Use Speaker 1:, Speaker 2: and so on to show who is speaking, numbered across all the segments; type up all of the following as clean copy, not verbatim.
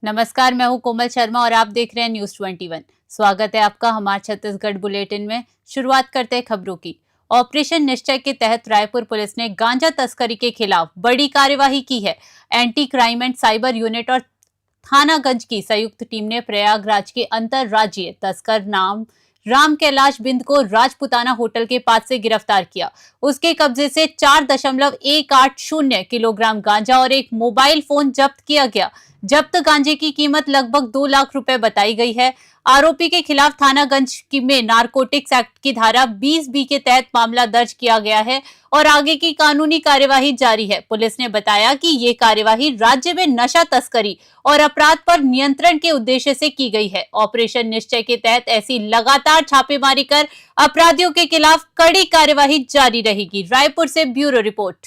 Speaker 1: नमस्कार, मैं हूं कोमल शर्मा और आप देख रहे हैं न्यूज 21। स्वागत है आपका हमारे छत्तीसगढ़ बुलेटिन में। शुरुआत करते हैं खबरों की। ऑपरेशन निश्चय के तहत रायपुर पुलिस ने गांजा तस्करी के खिलाफ बड़ी कार्यवाही की है। Anti crime and cyber unit और थानागंज की संयुक्त टीम ने प्रयागराज के अंतरराज्यीय तस्कर नाम राम कैलाश बिंद को राजपुताना होटल के पास से गिरफ्तार किया। उसके कब्जे से 4.180 किलोग्राम गांजा और एक मोबाइल फोन जब्त किया गया। जब्त गांजे की कीमत लगभग 2 लाख रुपए बताई गई है। आरोपी के खिलाफ थानागंज में नारकोटिक्स एक्ट की धारा 20B के तहत मामला दर्ज किया गया है और आगे की कानूनी कार्यवाही जारी है। पुलिस ने बताया कि ये कार्यवाही राज्य में नशा तस्करी और अपराध पर नियंत्रण के उद्देश्य से की गई है। ऑपरेशन निश्चय के तहत ऐसी लगातार छापेमारी कर अपराधियों के खिलाफ कड़ी कार्यवाही जारी रहेगी। रायपुर से ब्यूरो रिपोर्ट।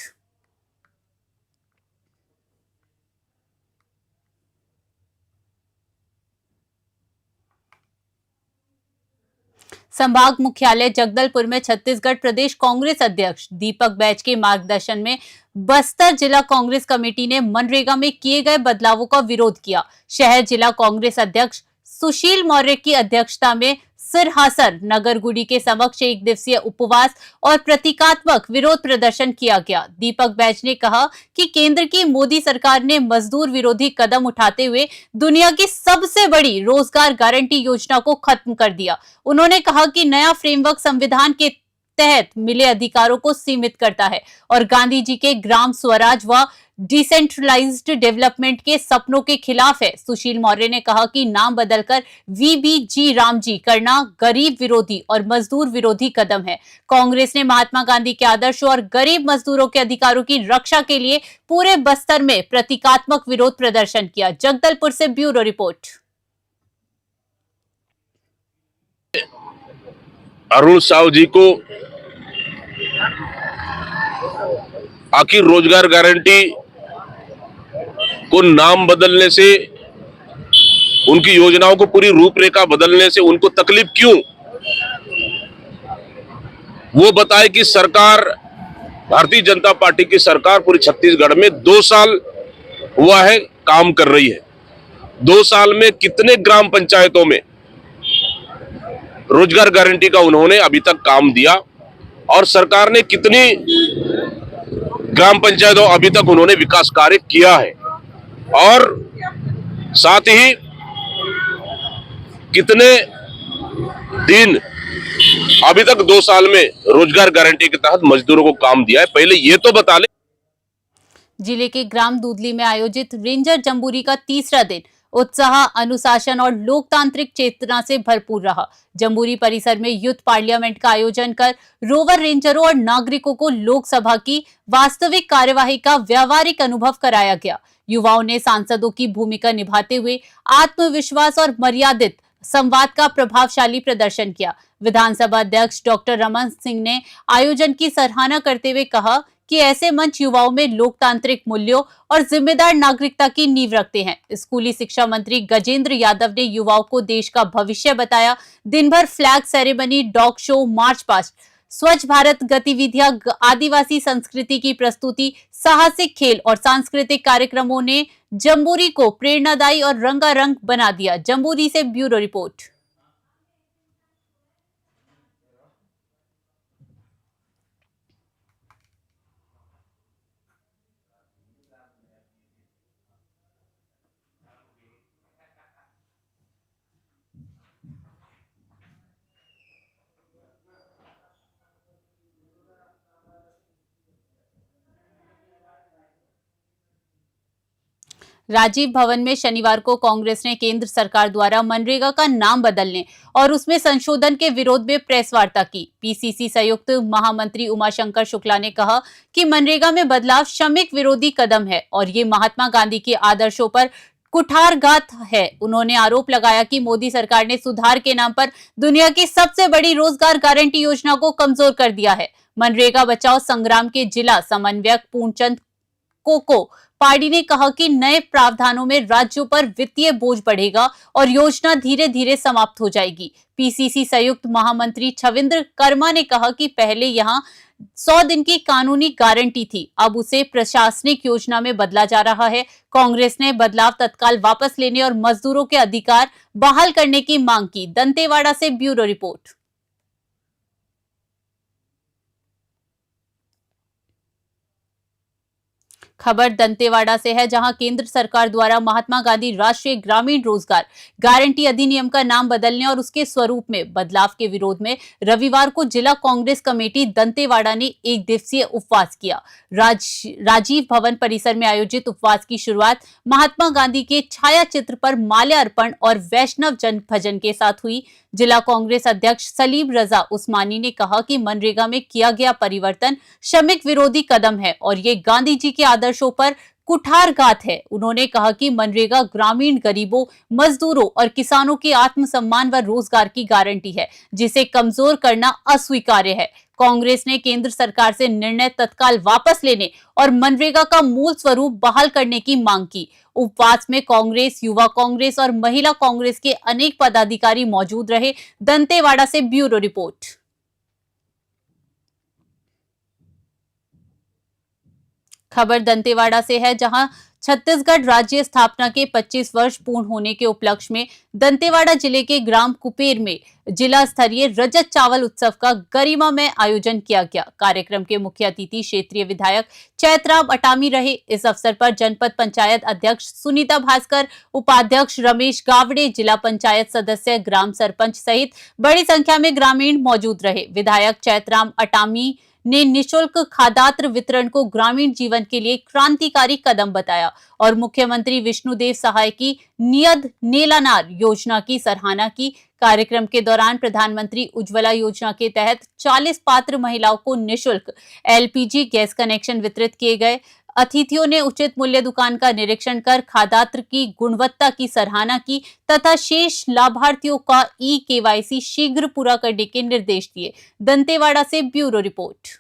Speaker 1: संभाग मुख्यालय जगदलपुर में छत्तीसगढ़ प्रदेश कांग्रेस अध्यक्ष दीपक बैज के मार्गदर्शन में बस्तर जिला कांग्रेस कमेटी ने मनरेगा में किए गए बदलावों का विरोध किया। शहर जिला कांग्रेस अध्यक्ष सुशील मौर्य की अध्यक्षता में सिरहासर नगरगुड़ी के समक्ष एक दिवसीय उपवास और प्रतीकात्मक विरोध प्रदर्शन किया गया। दीपक बैज ने कहा कि केंद्र की मोदी सरकार ने मजदूर विरोधी कदम उठाते हुए दुनिया की सबसे बड़ी रोजगार गारंटी योजना को खत्म कर दिया। उन्होंने कहा कि नया फ्रेमवर्क संविधान के तहत मिले अधिकारों को सीमित करता है और गांधी जी के ग्राम स्वराज व डिसेंट्रलाइज्ड डेवलपमेंट के सपनों के खिलाफ है। सुशील मौर्य ने कहा कि नाम बदलकर VBG रामजी करना गरीब विरोधी और मजदूर विरोधी कदम है। कांग्रेस ने महात्मा गांधी के आदर्शों और गरीब मजदूरों के अधिकारों की रक्षा के लिए पूरे बस्तर में प्रतीकात्मक विरोध प्रदर्शन किया। जगदलपुर से ब्यूरो रिपोर्ट।
Speaker 2: अरुण साव जी को आखिर रोजगार गारंटी को नाम बदलने से, उनकी योजनाओं को पूरी रूपरेखा बदलने से उनको तकलीफ क्यों? वो बताए कि सरकार, भारतीय जनता पार्टी की सरकार पूरी छत्तीसगढ़ में 2 साल हुआ है काम कर रही है। 2 साल में कितने ग्राम पंचायतों में रोजगार गारंटी का उन्होंने अभी तक काम दिया और सरकार ने कितनी ग्राम पंचायतों अभी तक उन्होंने विकास कार्य किया है और साथ ही कितने दिन अभी तक 2 साल में रोजगार गारंटी के तहत मजदूरों को काम दिया है, पहले ये तो बता ले।
Speaker 1: जिले के ग्राम दूधली में आयोजित रेंजर जंबूरी का तीसरा दिन उत्साह, अनुशासन और लोकतांत्रिक चेतना से भरपूर रहा। जंबूरी परिसर में यूथ पार्लियामेंट का आयोजन कर रोवर रेंजरों और नागरिकों को लोकसभा की वास्तविक कार्यवाही का व्यावहारिक अनुभव कराया गया। युवाओं ने सांसदों की भूमिका निभाते हुए आत्मविश्वास और मर्यादित संवाद का प्रभावशाली प्रदर्शन किया। विधानसभा अध्यक्ष डॉक्टर रमन सिंह ने आयोजन की सराहना करते हुए कहा कि ऐसे मंच युवाओं में लोकतांत्रिक मूल्यों और जिम्मेदार नागरिकता की नींव रखते हैं। स्कूली शिक्षा मंत्री गजेंद्र यादव ने युवाओं को देश का भविष्य बताया। दिन भर flag ceremony, dog show, march past, स्वच्छ भारत गतिविधियां, आदिवासी संस्कृति की प्रस्तुति, साहसिक खेल और सांस्कृतिक कार्यक्रमों ने जंबूरी को प्रेरणादायी और रंगारंग बना दिया। जंबूरी से ब्यूरो रिपोर्ट। राजीव भवन में शनिवार को कांग्रेस ने केंद्र सरकार द्वारा मनरेगा का नाम बदलने और उसमें संशोधन के विरोध में प्रेस वार्ता की। PCC संयुक्त महामंत्री उमाशंकर शुक्ला ने कहा कि मनरेगा में बदलाव श्रमिक विरोधी कदम है और ये महात्मा गांधी के आदर्शों पर कुठारघात है। उन्होंने आरोप लगाया कि मोदी सरकार ने सुधार के नाम पर दुनिया की सबसे बड़ी रोजगार गारंटी योजना को कमजोर कर दिया है। मनरेगा बचाओ संग्राम के जिला समन्वयक पूर्णचंद कोको पार्टी ने कहा कि नए प्रावधानों में राज्यों पर वित्तीय बोझ बढ़ेगा और योजना धीरे धीरे समाप्त हो जाएगी। पीसीसी संयुक्त महामंत्री छविंद्र कर्मा ने कहा कि पहले यहां 100 दिन की कानूनी गारंटी थी, अब उसे प्रशासनिक योजना में बदला जा रहा है। कांग्रेस ने बदलाव तत्काल वापस लेने और मजदूरों के अधिकार बहाल करने की मांग की। दंतेवाड़ा से ब्यूरो रिपोर्ट। खबर दंतेवाड़ा से है, जहां केंद्र सरकार द्वारा महात्मा गांधी राष्ट्रीय ग्रामीण रोजगार गारंटी अधिनियम का नाम बदलने और उसके स्वरूप में बदलाव के विरोध में रविवार को जिला कांग्रेस कमेटी दंतेवाड़ा ने एक दिवसीय उपवास किया। राजीव भवन परिसर में आयोजित उपवास की शुरुआत महात्मा गांधी के छाया चित्र पर माल्यार्पण और वैष्णव जन भजन के साथ हुई। जिला कांग्रेस अध्यक्ष सलीम रजा उस्मानी ने कहा कि मनरेगा में किया गया परिवर्तन श्रमिक विरोधी कदम है और ये गांधी जी के आदर्शों पर कुठारघात है। उन्होंने कहा कि मनरेगा ग्रामीण गरीबों, मजदूरों और किसानों के आत्मसम्मान व रोजगार की गारंटी है, जिसे कमजोर करना अस्वीकार्य है। कांग्रेस ने केंद्र सरकार से निर्णय तत्काल वापस लेने और मनरेगा का मूल स्वरूप बहाल करने की मांग की। उपवास में कांग्रेस, युवा कांग्रेस और महिला कांग्रेस के अनेक पदाधिकारी मौजूद रहे। दंतेवाड़ा से ब्यूरो रिपोर्ट। खबर दंतेवाड़ा से है, जहां छत्तीसगढ़ राज्य स्थापना के 25 वर्ष पूर्ण होने के उपलक्ष्य में दंतेवाड़ा जिले के ग्राम कुपेर में जिला स्तरीय रजत चावल उत्सव का गरिमामय आयोजन किया गया। कार्यक्रम के मुख्य अतिथि क्षेत्रीय विधायक चैतराम अटामी रहे। इस अवसर पर जनपद पंचायत अध्यक्ष सुनीता भास्कर, उपाध्यक्ष रमेश गावड़े, जिला पंचायत सदस्य, ग्राम सरपंच सहित बड़ी संख्या में ग्रामीण मौजूद रहे। विधायक चैतराम अटामी ने निशुल्क खादात्र वितरण को ग्रामीण जीवन के लिए क्रांतिकारी कदम बताया और मुख्यमंत्री विष्णुदेव सहाय की नियद नेलानार योजना की सराहना की। कार्यक्रम के दौरान प्रधानमंत्री उज्ज्वला योजना के तहत 40 पात्र महिलाओं को निशुल्क एलपीजी गैस कनेक्शन वितरित किए गए। अतिथियों ने उचित मूल्य दुकान का निरीक्षण कर खादात्र की गुणवत्ता की सराहना की तथा शेष लाभार्थियों का केवाईसी शीघ्र पूरा करने के निर्देश दिए। दंतेवाड़ा से ब्यूरो रिपोर्ट।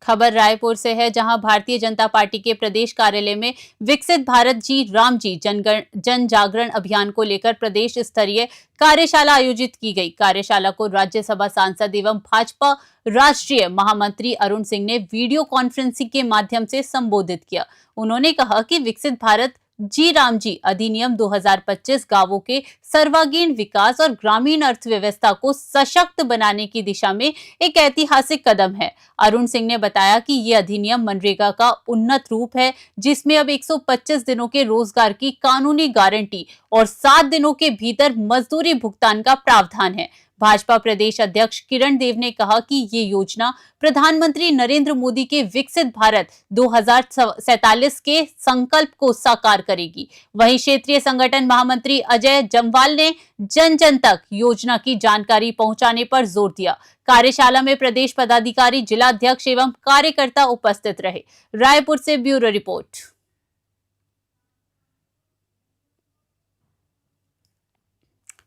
Speaker 1: खबर रायपुर से है, जहां भारतीय जनता पार्टी के प्रदेश कार्यालय में विकसित भारत जी राम जी जन जागरण अभियान को लेकर प्रदेश स्तरीय कार्यशाला आयोजित की गई। कार्यशाला को राज्यसभा सांसद एवं भाजपा राष्ट्रीय महामंत्री अरुण सिंह ने वीडियो कॉन्फ्रेंसिंग के माध्यम से संबोधित किया। उन्होंने कहा कि विकसित भारत जी राम जी अधिनियम 2025 गांवों के सर्वांगीण विकास और ग्रामीण अर्थव्यवस्था को सशक्त बनाने की दिशा में एक ऐतिहासिक कदम है। अरुण सिंह ने बताया कि ये अधिनियम मनरेगा का उन्नत रूप है, जिसमें अब 125 दिनों के रोजगार की कानूनी गारंटी और 7 दिनों के भीतर मजदूरी भुगतान का प्रावधान है। भाजपा प्रदेश अध्यक्ष किरण देव ने कहा कि ये योजना प्रधानमंत्री नरेंद्र मोदी के विकसित भारत 2047 के संकल्प को साकार करेगी। वहीं क्षेत्रीय संगठन महामंत्री अजय जम्वाल ने जन जन तक योजना की जानकारी पहुंचाने पर जोर दिया। कार्यशाला में प्रदेश पदाधिकारी, जिला अध्यक्ष एवं कार्यकर्ता उपस्थित रहे। रायपुर से ब्यूरो रिपोर्ट।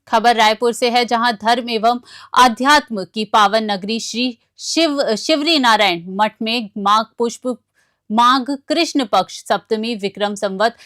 Speaker 1: खबर रायपुर से है, जहां धर्म एवं आध्यात्म की पावन नगरी श्री शिवरी नारायण मठ में माघ कृष्ण पक्ष सप्तमी विक्रम संवत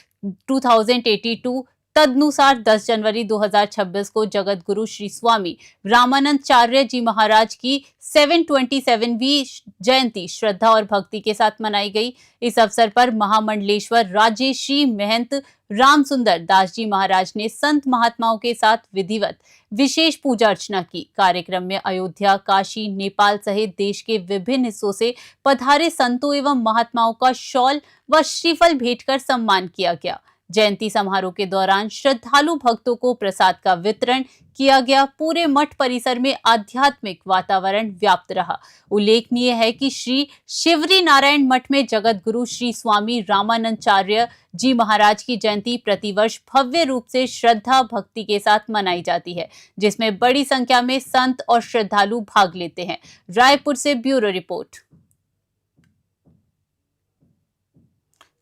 Speaker 1: 2082 तदनुसार 10 जनवरी 2026 को जगत गुरु श्री स्वामी रामानंदाचार्य जी महाराज की 727वीं जयंती श्रद्धा और भक्ति के साथ मनाई गई। इस अवसर पर महामंडलेश्वर राजेश्री महंत राम सुंदर दास जी महाराज ने संत महात्माओं के साथ विधिवत विशेष पूजा अर्चना की। कार्यक्रम में अयोध्या, काशी, नेपाल सहित देश के विभिन्न हिस्सों से पधारे संतों एवं महात्माओं का शॉल व श्रीफल भेंट कर सम्मान किया गया। जयंती समारोह के दौरान श्रद्धालु भक्तों को प्रसाद का वितरण किया गया। पूरे मठ परिसर में आध्यात्मिक वातावरण व्याप्त रहा। उल्लेखनीय है कि श्री शिवरी नारायण मठ में जगत गुरु श्री स्वामी रामानंदाचार्य जी महाराज की जयंती प्रतिवर्ष भव्य रूप से श्रद्धा भक्ति के साथ मनाई जाती है, जिसमें बड़ी संख्या में संत और श्रद्धालु भाग लेते हैं। रायपुर से ब्यूरो रिपोर्ट।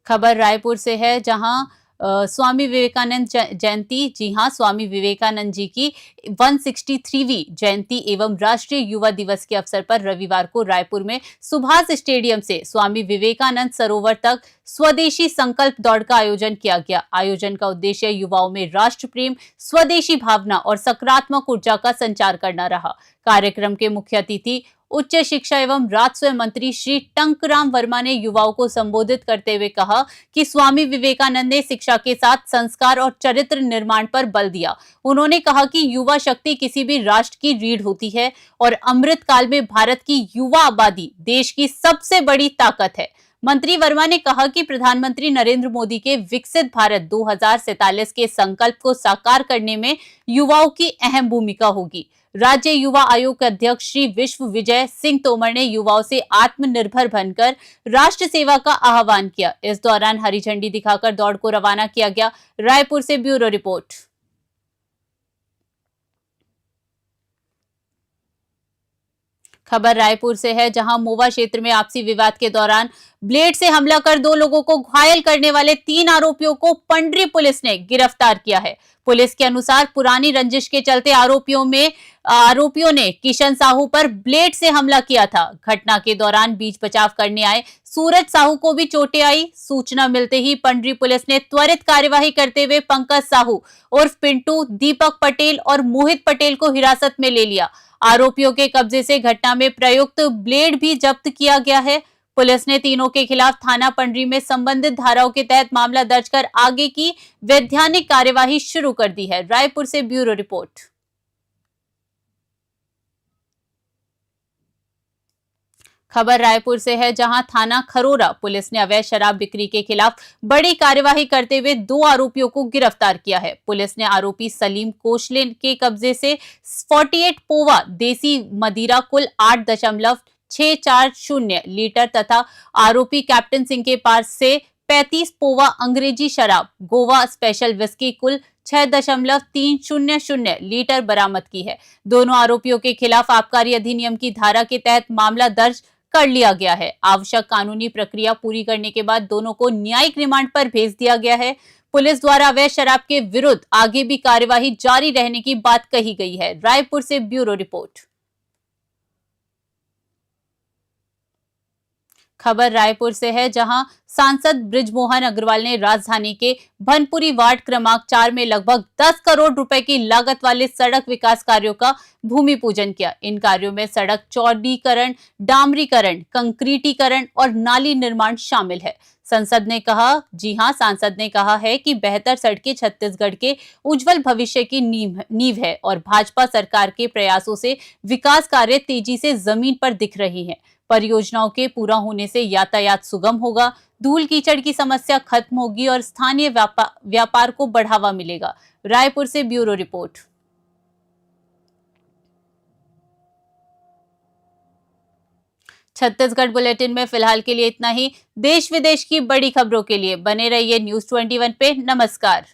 Speaker 1: खबर रायपुर से है, जहां स्वामी विवेकानंद जयंती। जी हां, स्वामी विवेकानंद जी की 163वीं जयंती एवं राष्ट्रीय युवा दिवस के अवसर पर रविवार को रायपुर में सुभाष स्टेडियम से स्वामी विवेकानंद सरोवर तक स्वदेशी संकल्प दौड़ का आयोजन किया गया। आयोजन का उद्देश्य युवाओं में राष्ट्र प्रेम, स्वदेशी भावना और सकारात्मक ऊर्जा का संचार करना रहा। कार्यक्रम के मुख्य अतिथि उच्च शिक्षा एवं राजस्व मंत्री श्री टंकराम वर्मा ने युवाओं को संबोधित करते हुए कहा कि स्वामी विवेकानंद ने शिक्षा के साथ संस्कार और चरित्र निर्माण पर बल दिया। उन्होंने कहा कि युवा शक्ति किसी भी राष्ट्र की रीढ़ होती है और अमृत काल में भारत की युवा आबादी देश की सबसे बड़ी ताकत है। मंत्री वर्मा ने कहा कि प्रधानमंत्री नरेंद्र मोदी के विकसित भारत 2047 के संकल्प को साकार करने में युवाओं की अहम भूमिका होगी। राज्य युवा आयोग के अध्यक्ष श्री विश्व विजय सिंह तोमर ने युवाओं से आत्मनिर्भर बनकर राष्ट्र सेवा का आह्वान किया। इस दौरान हरी झंडी दिखाकर दौड़ को रवाना किया गया। रायपुर से ब्यूरो रिपोर्ट। खबर रायपुर से है, जहां मोवा क्षेत्र में आपसी विवाद के दौरान ब्लेड से हमला कर 2 लोगों को घायल करने वाले 3 आरोपियों को पंडरी पुलिस ने गिरफ्तार किया है। पुलिस के अनुसार पुरानी रंजिश के चलते आरोपियों ने किशन साहू पर ब्लेड से हमला किया था। घटना के दौरान बीच बचाव करने आए सूरज साहू को भी चोटें आई। सूचना मिलते ही पंडरी पुलिस ने त्वरित कार्यवाही करते हुए पंकज साहू उर्फ पिंटू, दीपक पटेल और मोहित पटेल को हिरासत में ले लिया। आरोपियों के कब्जे से घटना में प्रयुक्त ब्लेड भी जब्त किया गया है। पुलिस ने तीनों के खिलाफ थाना पंडरी में संबंधित धाराओं के तहत मामला दर्ज कर आगे की वैधानिक कार्यवाही शुरू कर दी है। रायपुर से ब्यूरो रिपोर्ट। खबर रायपुर से है, जहां थाना खरोरा पुलिस ने अवैध शराब बिक्री के खिलाफ बड़ी कार्यवाही करते हुए 2 आरोपियों को गिरफ्तार किया है। पुलिस ने आरोपी सलीम कोशले के कब्जे से 48 पोवा देसी मदिरा कुल 8.640 लीटर तथा आरोपी कैप्टन सिंह के पास से 35 पोवा अंग्रेजी शराब गोवा स्पेशल विस्की कुल 6.300 लीटर बरामद की है। दोनों आरोपियों के खिलाफ आबकारी अधिनियम की धारा के तहत मामला दर्ज कर लिया गया है। आवश्यक कानूनी प्रक्रिया पूरी करने के बाद दोनों को न्यायिक रिमांड पर भेज दिया गया है। पुलिस द्वारा अवैध शराब के विरुद्ध आगे भी कार्यवाही जारी रहने की बात कही गई है। रायपुर से ब्यूरो रिपोर्ट। खबर रायपुर से है, जहां सांसद बृजमोहन अग्रवाल ने राजधानी के भनपुरी वार्ड क्रमांक 4 में लगभग 10 करोड़ रुपए की लागत वाले सड़क विकास कार्यों का भूमि पूजन किया। इन कार्यों में सड़क चौड़ीकरण, डामरीकरण, कंक्रीटीकरण और नाली निर्माण शामिल है। सांसद ने कहा है कि बेहतर सड़कें छत्तीसगढ़ के उज्जवल भविष्य की नींव है और भाजपा सरकार के प्रयासों से विकास कार्य तेजी से जमीन पर दिख रही हैं। परियोजनाओं के पूरा होने से यातायात सुगम होगा, धूल कीचड़ की समस्या खत्म होगी और स्थानीय व्यापार को बढ़ावा मिलेगा। रायपुर से ब्यूरो रिपोर्ट। छत्तीसगढ़ बुलेटिन में फिलहाल के लिए इतना ही। देश विदेश की बड़ी खबरों के लिए बने रहिए न्यूज़ 21 पे। नमस्कार।